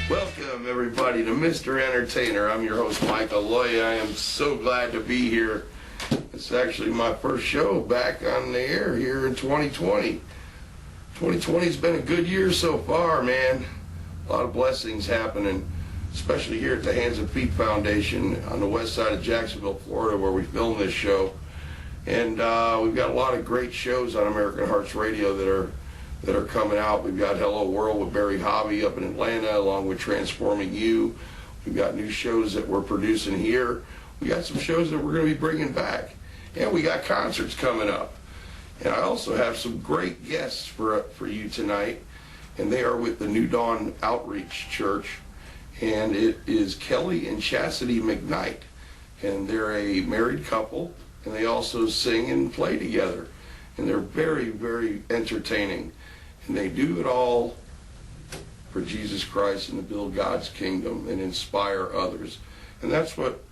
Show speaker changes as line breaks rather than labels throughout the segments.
Welcome, everybody, to Mr. Entertainer. I'm your host, Mike Aloia. I am so glad to be here. It's actually my first show back on the air here in 2020. 2020's been a good year so far, man. A lot of blessings happening, especially here at the Hands and Feet Foundation on the west side of Jacksonville, Florida, where we film this show. And we've got a lot of great shows on American Hearts Radio that are coming out. We've got Hello World with Barry Hobby up in Atlanta, along with Transforming You. We've got new shows that we're producing here. We got some shows that we're going to be bringing back. And we got concerts coming up. And I also have some great guests for you tonight. And they are with the New Dawn Outreach Church. And it is Kelly and Chastity McKnight. And they're a married couple. And they also sing and play together. And they're very, very entertaining. And they do it all for Jesus Christ and to build God's kingdom and inspire others. And that's what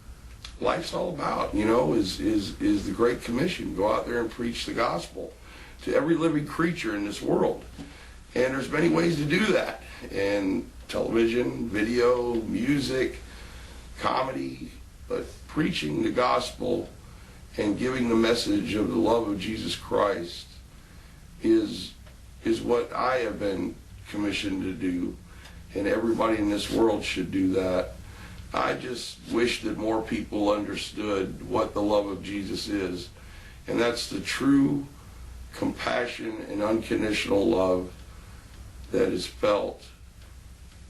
life's all about, you know, is the Great Commission. Go out there and preach the gospel to every living creature in this world. And there's many ways to do that. And television, video, music, comedy, but preaching the gospel and giving the message of the love of Jesus Christ is what I have been commissioned to do, and everybody in this world should do that. I just wish that more people understood what the love of Jesus is, and that's the true compassion and unconditional love that is felt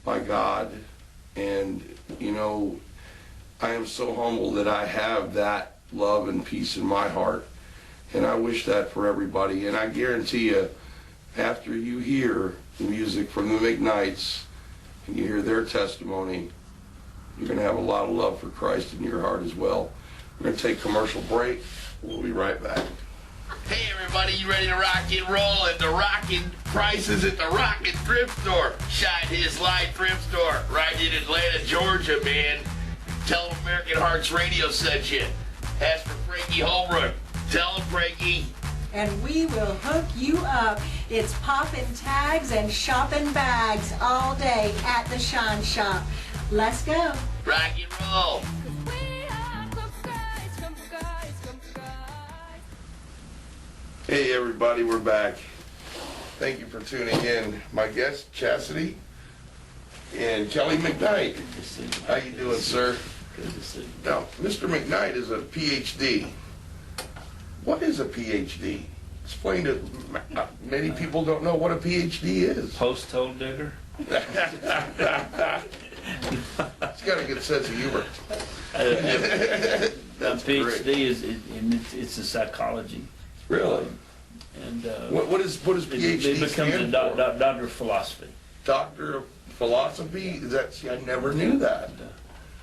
by God. And, you know, I am so humble that I have that love and peace in my heart, and I wish that for everybody. And I guarantee you, after you hear the music from the McKnights and you hear their testimony, you're going to have a lot of love for Christ in your heart as well. We're going to take a commercial break. We'll be right back.
Hey everybody, you ready to rock and roll at the rockin' prices at the Rockin' Thrift Store? Shine His Light Thrift Store right in Atlanta, Georgia, man. Tell them American Hearts Radio sent you. Ask for Frankie Holbrook. Tell them, Frankie.
And we will hook you up. It's poppin' tags and shopping bags all day at the Shine Shop. Let's go.
Rock and roll.
Hey everybody, we're back. Thank you for tuning in. My guest, Chastity and Kelly McKnight. How you doing, sir?
Good to see you.
Now, Mr. McKnight is a PhD. What is a PhD? Explain to many people don't know what a PhD is.
Post-hole digger?
It's got a good sense of humor.
A
That's
PhD
great.
it's in psychology.
Really?
And
What does PhD
it becomes
stand
a
for?
doctor of philosophy.
Doctor of philosophy? Is that? See, I never knew that.
And,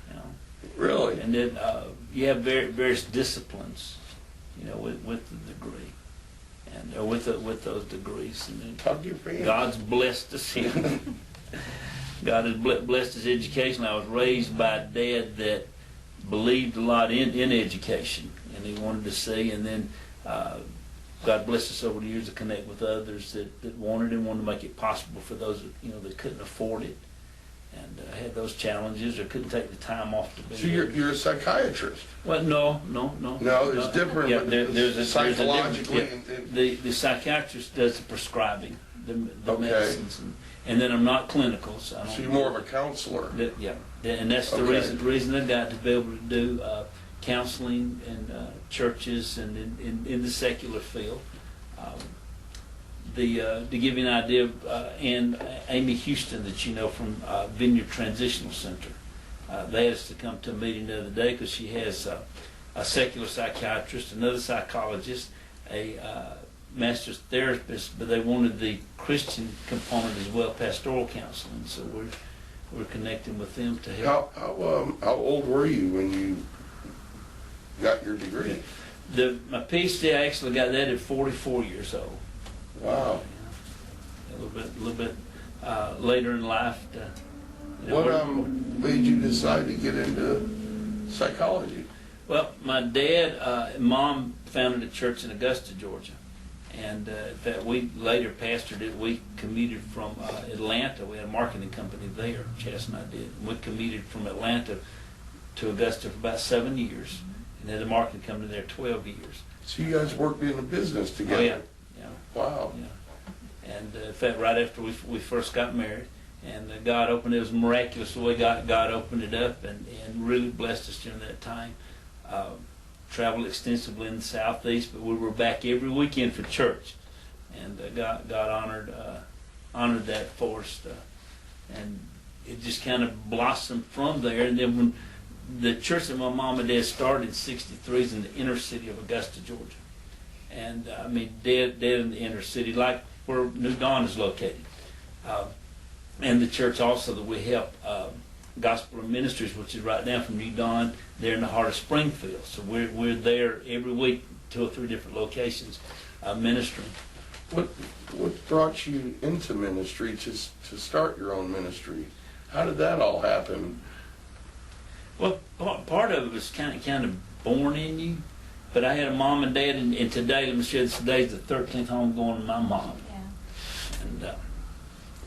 you know,
Really?
and then you have various disciplines, you know, with the degree, and with those degrees. And then
Talk to your fans.
God's blessed us. God has blessed his education. I was raised by a dad that believed a lot in education, and he wanted to see. And then God blessed us over the years to connect with others that wanted to make it possible for those that couldn't afford it, and had those challenges or couldn't take the time off to be.
So you're a psychiatrist?
Well, no.
No, there's different.
Yeah, there's
psychologically.
a different, the psychiatrist does the prescribing, the
Okay.
medicines, and then I'm not clinical, so I don't.
So you're more of a counselor.
Yeah, and that's the
Okay.
reason I got to be able to do counseling in churches and in the secular field. To give you an idea, and Amy Houston, that you know from Vineyard Transitional Center, they asked us to come to a meeting the other day because she has a secular psychiatrist, another psychologist, a master's therapist, but they wanted the Christian component as well, pastoral counseling. So we're connecting with them to help.
How old were you when you got your degree?
My PhD, I actually got that at 44 years old.
Wow.
A little bit later in life.
What made you decide to get into psychology?
Well, my dad and mom founded a church in Augusta, Georgia, And in fact, we later pastored it. We commuted from Atlanta. We had a marketing company there, Chas and I did. We commuted from Atlanta to Augusta for about 7 years, and had a marketing company there 12 years.
So you guys worked in a business together?
Oh, yeah.
Wow.
Yeah. And in fact, right after we first got married, and God opened it. It was miraculous the way God opened it up, and really blessed us during that time. Traveled extensively in the Southeast, but we were back every weekend for church, and God honored that for us, and it just kind of blossomed from there. And then when the church that my mom and dad started in '63 is in the inner city of Augusta, Georgia, and I mean dead in the inner city, like where New Dawn is located, and the church also that we help. Gospel Ministries, which is right down from New Dawn, there in the heart of Springfield. So we're there every week, 2 or 3 different locations, ministering.
What brought you into ministry to start your own ministry? How did that all happen?
Well, part of it was kind of born in you, but I had a mom and dad, and today, let me share this, today's the 13th home going to my mom. Yeah.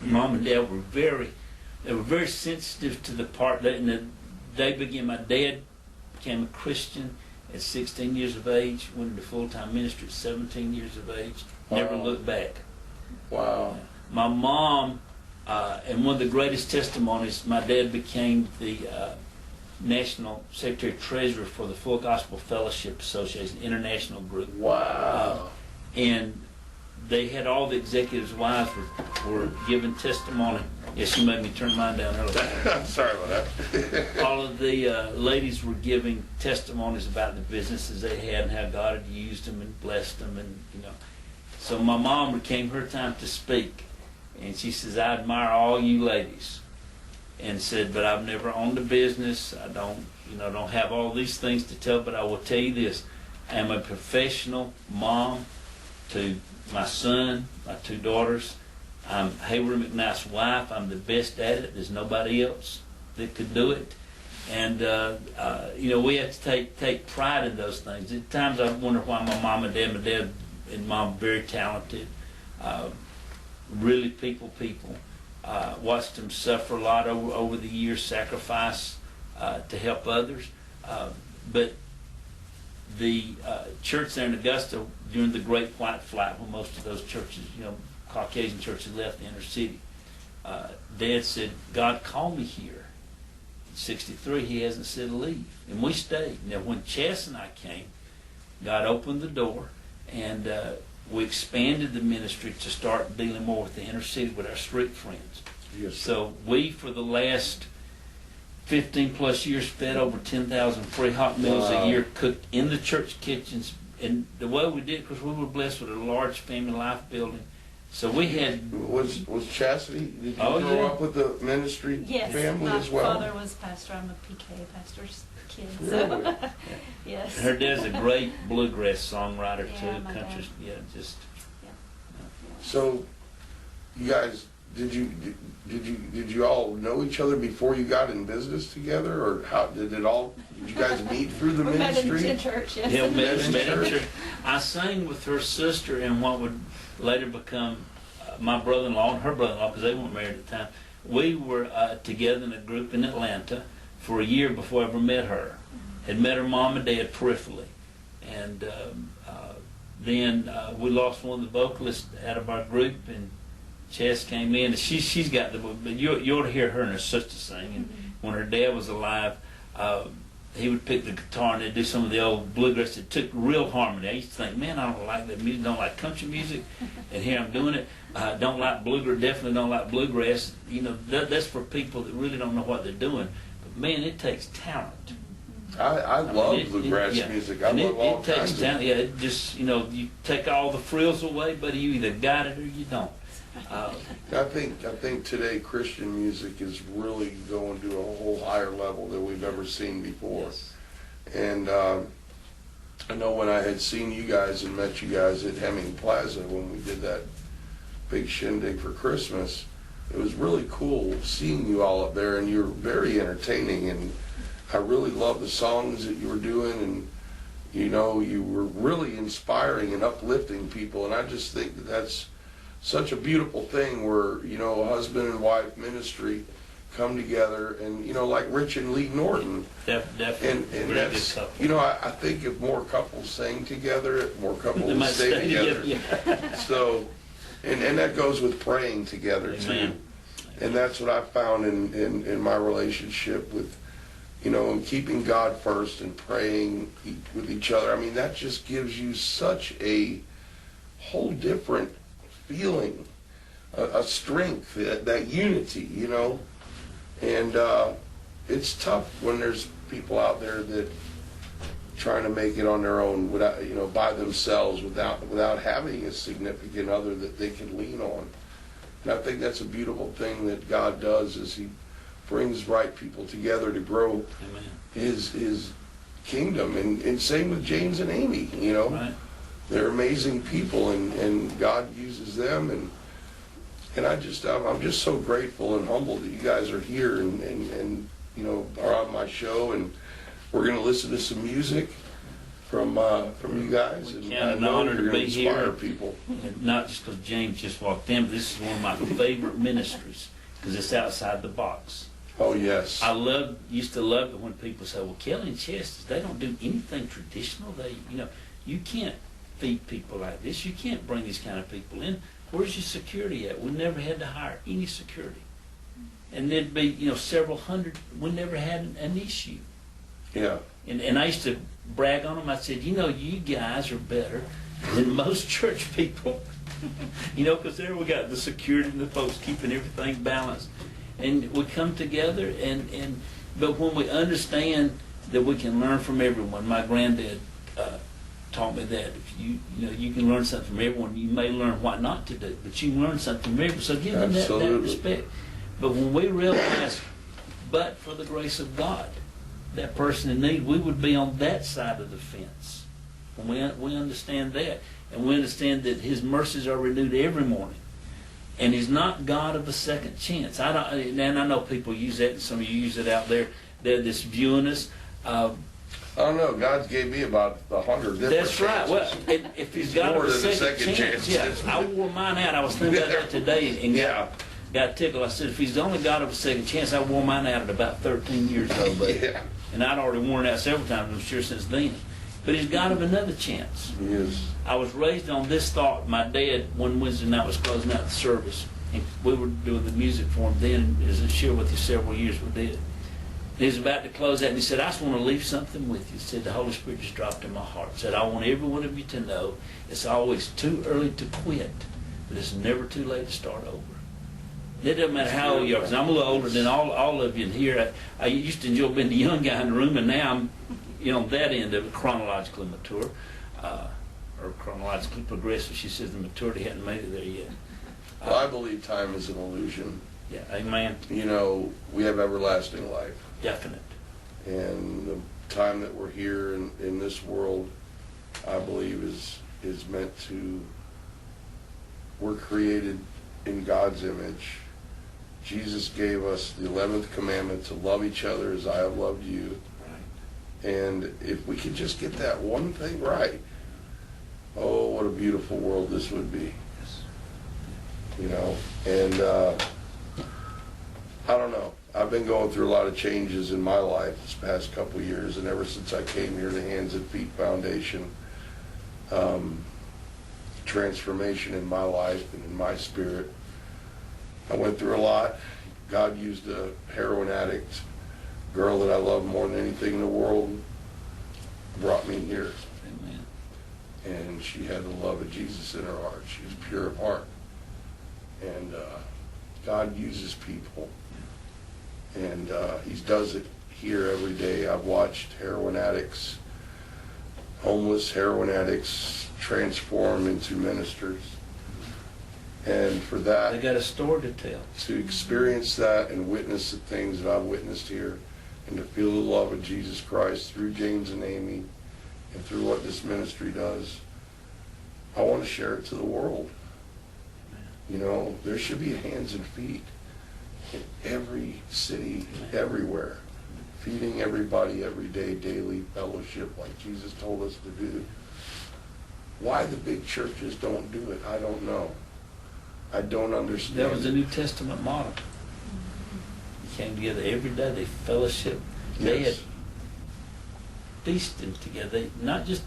And mom and dad were very sensitive to the part that they began. My dad became a Christian at 16 years of age, went into full-time ministry at 17 years of age, never looked back.
Wow.
My mom, and one of the greatest testimonies, my dad became the National Secretary Treasurer for the Full Gospel Fellowship Association, international group.
Wow.
And they had all the executives' wives were giving testimony. Yes, you made me turn mine down earlier.
I'm sorry about that.
All of the ladies were giving testimonies about the businesses they had and how God had used them and blessed them, and So my mom, it came her time to speak, and she says, "I admire all you ladies," and said, "But I've never owned a business. I don't have all these things to tell, but I will tell you this: I am a professional mom to my son, my 2 daughters. I'm Hayward McKnight's wife. I'm the best at it. There's nobody else that could do it." And we have to take pride in those things. At times I wonder why my dad and mom very talented, really people. Watched them suffer a lot over the years, sacrifice to help others. But the church there in Augusta during the Great White Flight, when most of those churches, Caucasian churches left the inner city, Dad said, "God called me here." In '63, he hasn't said leave, and we stayed. Now, when Chas and I came, God opened the door, and we expanded the ministry to start dealing more with the inner city with our street friends.
Yes.
So we, for the last 15 plus years, fed over 10,000 free hot meals a year, cooked in the church kitchens. And the way we did, because we were blessed with a large family life building, so we had.
Was Chastity? Did you
Oh,
grow
yeah.
up with the ministry
Yes,
family
my
as well?
father was pastor. I'm a PK pastor's kid.
Really?
So yes.
Her dad's a great bluegrass songwriter
Yeah,
too.
my
Country,
dad.
just.
So, you guys, did you all know each other before you got in business together, or how did you guys meet through the
We met
ministry?
in church. Yes.
Yeah,
met in church.
I sang with her sister in what would later become my brother-in-law and her brother-in-law, because they weren't married at the time. We were together in a group in Atlanta for a year before I ever met her. Had met her mom and dad peripherally, and then we lost one of the vocalists out of our group, and Chas came in. She's got the, but you ought to hear her and her sister sing. And when her dad was alive, he would pick the guitar and they'd do some of the old bluegrass. It took real harmony. I used to think, man, I don't like that music, don't like country music, and here I'm doing it. Don't like bluegrass, definitely don't like bluegrass. That's for people that really don't know what they're doing. But man, it takes talent.
I love bluegrass music. I love all
it takes
kinds
talent.
of.
Yeah, it just you take all the frills away, but you either got it or you don't.
I think today Christian music is really going to a whole higher level than we've ever seen before.
Yes.
And I know when I had seen you guys and met you guys at Hemming Plaza when we did that big shindig for Christmas, it was really cool seeing you all up there, and you were very entertaining, and I really loved the songs that you were doing, and You know, you were really inspiring and uplifting people, and I just think that that's such a beautiful thing where, you know, a husband and wife ministry come together, and, you know, like Rich and Lee Norton.
Definitely.
And
Very
that's,
good couple.
you know, I think if more couples sang together, if more
They
couples
might
stay together.
yeah.
So, and that goes with praying together too.
Amen.
And that's what I found in my relationship with, you know, and keeping God first and praying with each other. I mean, that just gives you such a whole different feeling, a strength, that unity, you know. And it's tough when there's people out there that trying to make it on their own, without, you know, by themselves, without having a significant other that they can lean on. And I think that's a beautiful thing that God does, is He brings right people together to grow
Amen.
His kingdom. And same with James and Amy, you know.
Right.
They're amazing people, and God uses them, and I'm just so grateful and humbled that you guys are here and you know, are on my show, and we're going to listen to some music from you guys, and
count it
I
an
know
honor
you're
to
going to
be
inspire
here.
people.
And not just because James just walked in, but this is one of my favorite ministries because it's outside the box.
Oh yes,
Used to love it when people say, well, Kelly and Chastity, they don't do anything traditional. You can't feed people like this. You can't bring these kind of people in. Where's your security at? We never had to hire any security. And there'd be, you know, several hundred. We never had an issue.
yeah.
And I used to brag on them. I said, you know, you guys are better than most church people. You know, because there we got the security and the folks keeping everything balanced. And we come together, but when we understand that we can learn from everyone, my granddad taught me that if you can learn something from everyone, you may learn what not to do, but you can learn something from everyone. So give them that respect. But when we realize, but for the grace of God, that person in need, we would be on that side of the fence. When we understand that, and we understand that His mercies are renewed every morning. And He's not God of a second chance. And I know people use that, and some of you use it out there. They're just viewing us.
I don't know. God gave me about 100 different
That's right.
chances.
Well, if He's got
more
a
than a
second chance, yeah. I wore mine out. I was thinking about that today and got tickled. I said, if He's the only God of a second chance, I wore mine out at about 13 years old.
Yeah.
And I'd already worn it out several times, I'm sure, since then. But He's God of another chance.
He is.
I was raised on this thought. My dad, one Wednesday night, was closing out the service. And we were doing the music for him then, as I shared with you several years we did. And he was about to close out, and he said, I just want to leave something with you. He said, the Holy Spirit just dropped in my heart. He said, I want every one of you to know it's always too early to quit, but it's never too late to start over. It doesn't matter how old you are, because I'm a little older than all of you in here. I used to enjoy being the young guy in the room, and now I'm, you know, on that end of it, chronologically mature, or chronologically progressive. She says the maturity hadn't made it there yet.
Well, I believe time is an illusion.
Yeah, amen.
You know, we have everlasting life.
Definite.
And the time that we're here in this world, I believe, is meant to, we're created in God's image. Jesus gave us the 11th commandment to love each other as I have loved you.
Right.
And if we could just get that one thing right, oh, what a beautiful world this would be.
Yes.
You know, and I don't know. I've been going through a lot of changes in my life this past couple of years, and ever since I came here to Hands and Feet Foundation, transformation in my life and in my spirit. I went through a lot. God used a heroin addict, girl that I love more than anything in the world, brought me here.
Amen.
And she had the love of Jesus in her heart. She was pure of heart. And God uses people. And He does it here every day. I've watched heroin addicts, homeless heroin addicts, transform into ministers. And for that,
They got a story to tell.
to experience that and witness the things that I've witnessed here, and to feel the love of Jesus Christ through James and Amy and through what this ministry does, I want to share it to the world. You know, there should be hands and feet in every city, everywhere. feeding everybody every day, daily fellowship like Jesus told us to do. Why the big churches don't do it, I don't know. I don't understand.
That was the New Testament model. They came together every day. They fellowship. They had
Yes.
feasting together. They, not just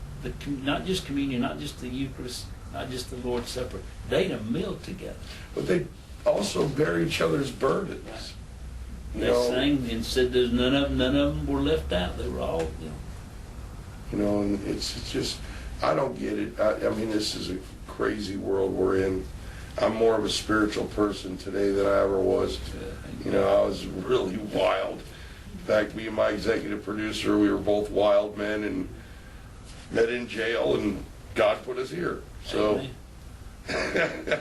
communion, not just the Eucharist, not just the Lord's Supper. They ate a meal together.
But they also bear each other's burdens. You
They
know,
sang and said there's none of them were left out. They were all,
and it's just, I don't get it. I mean, this is a crazy world we're in. I'm more of a spiritual person today than I ever was. You know, I was really wild. In fact, me and my executive producer, we were both wild men and met in jail, and God put us here. So, it's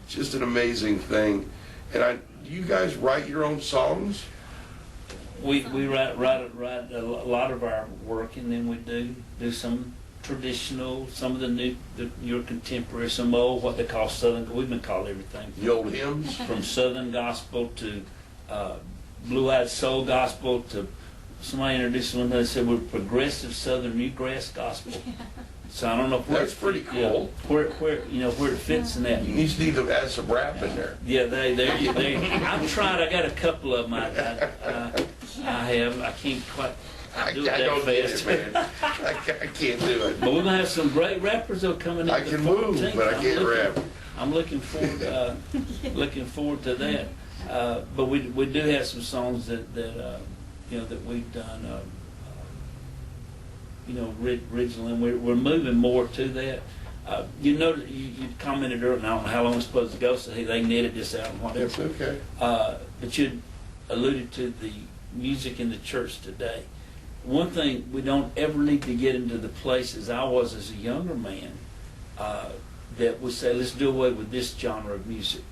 just an amazing thing. And do you guys write your own songs?
We write a lot of our work, and then we do some traditional, some of the your contemporary, some old, what they call Southern. We've been called everything.
The old hymns?
From Southern gospel to blue-eyed soul gospel to, somebody introduced one that said we're progressive Southern newgrass gospel. So I don't know where
That's pretty cool.
Where it fits in that.
You need to add some rap in there.
Yeah, they. I've tried. I got a couple of them. I have. I can't quite do it
I
that
don't get
fast.
it, man. I can't do it.
But we're gonna have some great rappers though coming in.
I
the
can move,
14th.
but I can't rap.
I'm looking forward to that. But we do have some songs that we've done. Originally, and we're moving more to that. You commented earlier, and I don't know how long it's supposed to go, so they netted this out and whatever.
It's okay.
But you alluded to the music in the church today. One thing we don't ever need to get into the places I was as a younger man, that would say, let's do away with this genre of music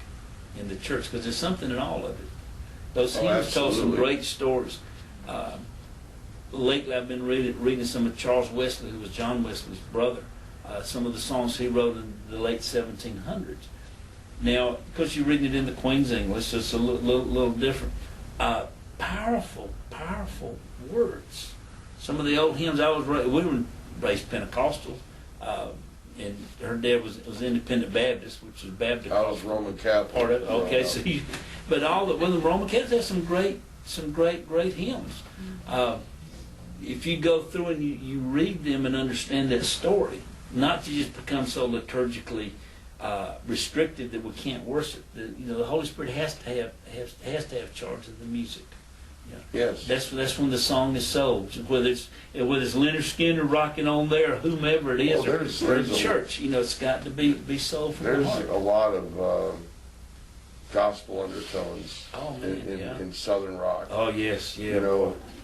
in the church, because there's something in all of it. Those hymns told some
absolutely.
great stories. Lately I've been reading some of Charles Wesley, who was John Wesley's brother, some of the songs he wrote in the late 1700s. Now, because you're reading it in the Queen's English, so it's a little different. Powerful words. Some of the old hymns we were raised Pentecostals, and her dad was Independent Baptist, which was Baptist.
I was Roman Catholic.
Part of it. Okay, so but the Roman Catholics have some great hymns. If you go through and you read them and understand that story, not to just become so liturgically restricted that we can't worship. The Holy Spirit has to have charge of the music.
Yes.
That's when the song is sold. Whether it's Leonard Skinner rocking on there or whomever it is, or the church. It's got to be sold from the
There's
heart.
a lot of gospel undertones in Southern rock.
Oh yes, yeah.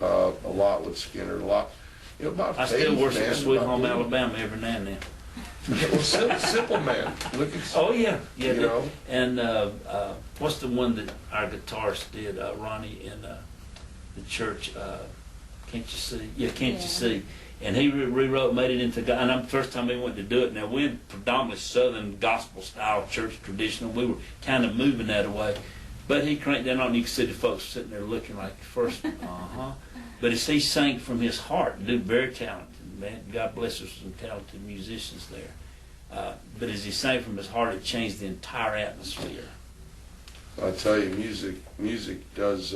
A lot with Skinner. A lot. About
I
faith,
still worship
man,
Sweet
about
Home
belief.
Alabama every now and then.
Well, Simple Man. Look at.
Oh yeah.
You know.
And what's the one that our guitarist did, Ronnie, in the church? Can't you see? Yeah, can't you see? And he rewrote, made it into. And I'm the first time he went to do it. Now we're predominantly Southern gospel style church traditional. We were kind of moving that away, but he cranked that on. You could see the folks sitting there looking like first, But as he sang from his heart, dude, very talented man. God bless us, some talented musicians there. But as he sang from his heart, it changed the entire atmosphere.
I tell you, music does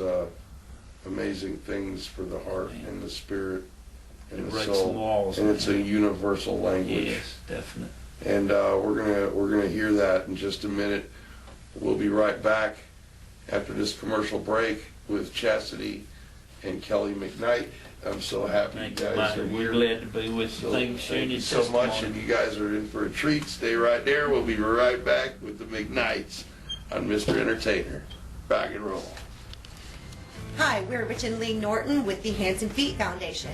amazing things for the heart and the spirit and the
breaks
soul.
some walls.
And it's a universal language.
Yes, definitely.
And we're gonna hear that in just a minute. We'll be right back after this commercial break with Chastity and Kelly McKnight. I'm so happy you guys are
We're
here.
glad to be with you. Thank you,
Thank you so much, and you guys are in for a treat. Stay right there. We'll be right back with the McKnights on Mr. Entertainer. Rock and roll.
Hi, we're Rich and Lee Norton with the Hands and Feet Foundation.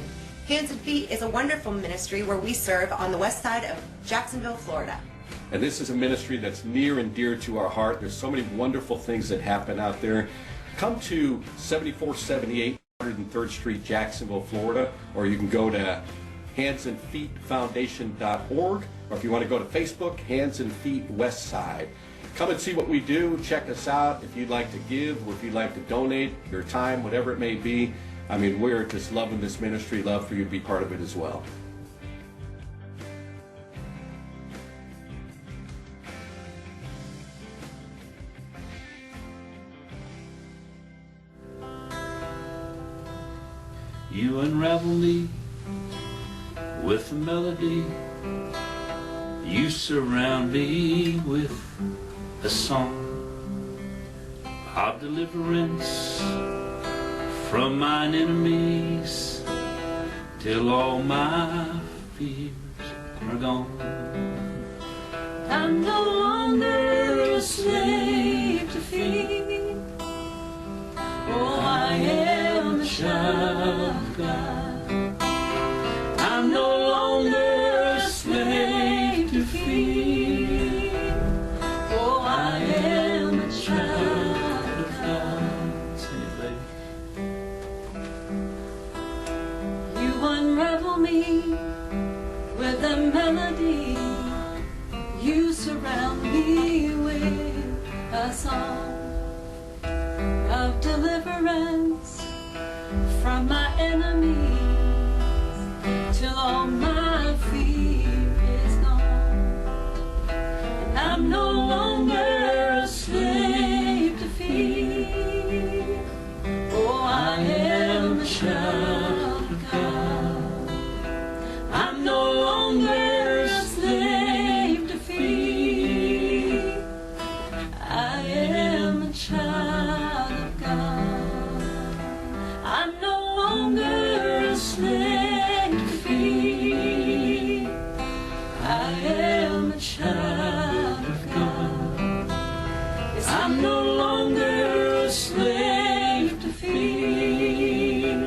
Hands and Feet is a wonderful ministry where we serve on the west side of Jacksonville, Florida.
And this is a ministry that's near and dear to our heart. There's so many wonderful things that happen out there. Come to 7478 103rd Street, Jacksonville, Florida, or you can go to handsandfeetfoundation.org, or if you want to go to Facebook, Hands and Feet West Side. Come and see what we do. Check us out. If you'd like to give or if you'd like to donate your time, whatever it may be, I mean, we're just loving this ministry, love for you to be part of it as well.
You unravel me with a melody. You surround me with a song of deliverance from mine enemies till all my fears are gone.
I'm no longer a slave to fear. Oh, I am a child of God.
I'm no longer a slave to fear.
Oh, I am a child of God.
Sing it, baby.
You unravel me with a melody. You surround me with a song of deliverance from my enemies till all my fear is gone. And I'm no longer a slave to fear. Oh, I am a child of God. I'm no longer a slave to fear. I am a child of God. I'm no longer a slave to fear. I am a child of God. Yes, I'm no longer a slave to fear.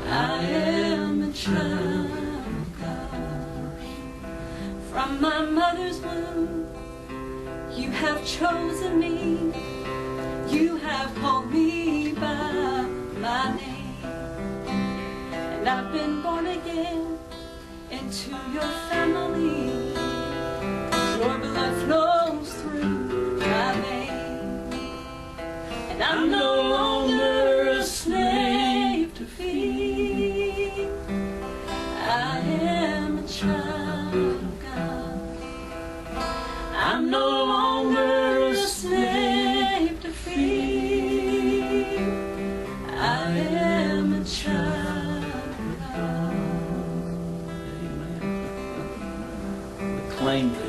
I am a child of God. From my mother's womb, you have chosen me. You have called me by my name. And I've been born again into your family. Your blood flows through my veins. And I'm no longer a slave to fear. I am a child of God. I'm no longer a slave to fear. I am a child of God.
The claim thing.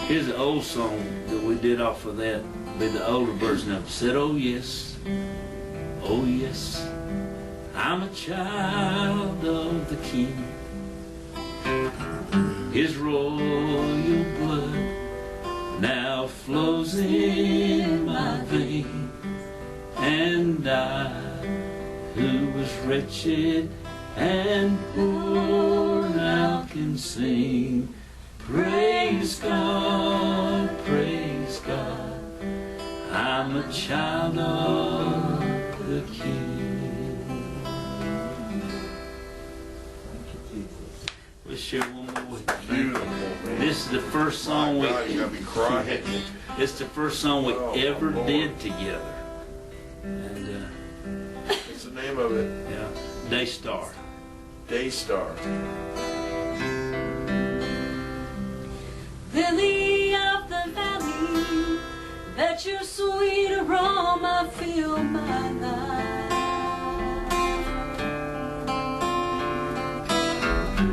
Here's an old song that we did off of that, be the older version of it. Said, oh yes, I'm a child of the King. His royal blood now flows in my veins, and I, who was wretched and poor, now can sing. Praise God, I'm a child of the King. We'll share one more with you.
Beautiful, man.
This is the first song
My God, you're gonna be crying.
It's the first song we
Oh,
ever
Lord.
did together. And
What's the name of it?
yeah, Daystar.
Daystar.
Lily of the valley, let your sweet aroma fill my life.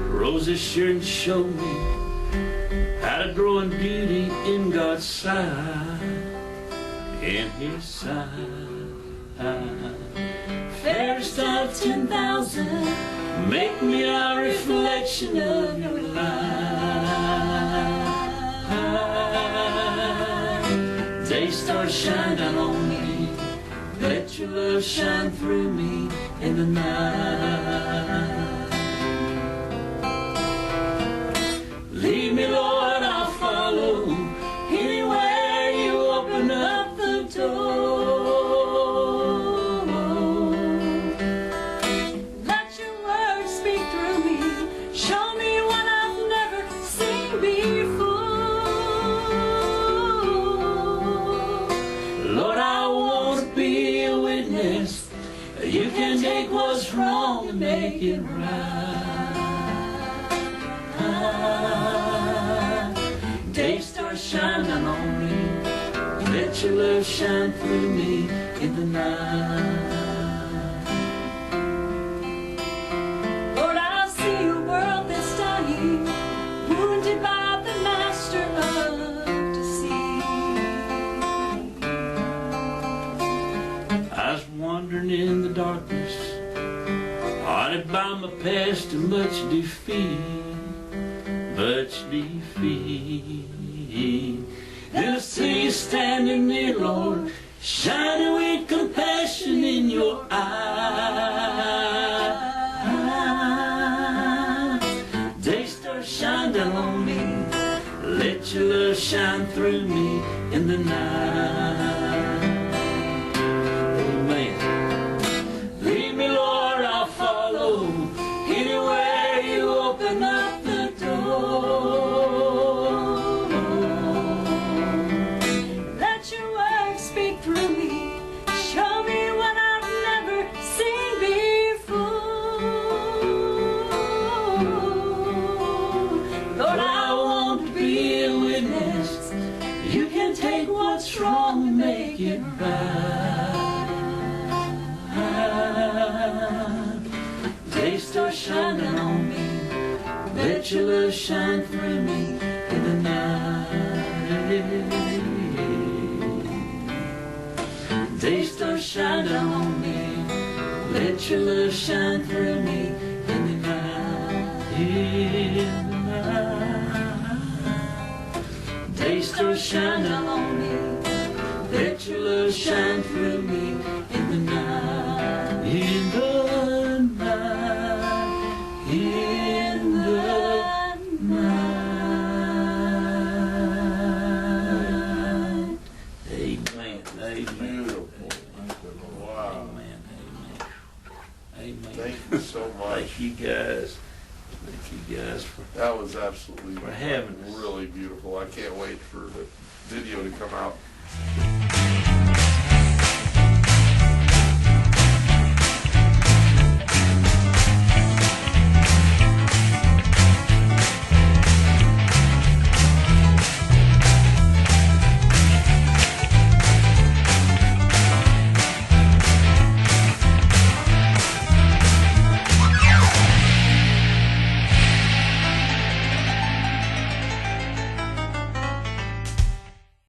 Roses sure and show me how to grow in beauty in God's sight, in His sight. Fairest of 10,000, make me a reflection of your light. Daystar, shine down on me, let your love shine through me in the night. Lead me, Lord, I'll follow. Anywhere you open up the door.
Let your word speak through me, show me what I've never seen before.
Lord, I want to be a witness witness. You can take what's wrong and make it right. Day stars shine down on me. Let your love shine through me in the night.
Lord, I see a world that's dying, wounded by the master of deceit.
I was wandering in the darkness, haunted by my past and much defeat, much defeat. Then I see you standing there, Lord, shining with compassion in your eyes. Day stars shine down on me, let your love shine through me in the night. Amen. Lead me, Lord, I'll follow, anywhere you open up the door.
Let your word speak through me. Show me what I've never seen before. Lord, I want to be a witness.
You can take what's wrong and make it right. Day stars shining on me, let your love shine through me in the night. Day stars shining on me, let your love shine through me in the night. In the night. Day stars shining on me, let your love shine through me in the night. In the night. In the night. Amen. Amen.
Beautiful. Wow.
Amen. Amen. Amen.
Thank you so much.
Thank you guys. Thank you guys for
That was absolutely
For having us.
really beautiful. I can't wait for the video to come out.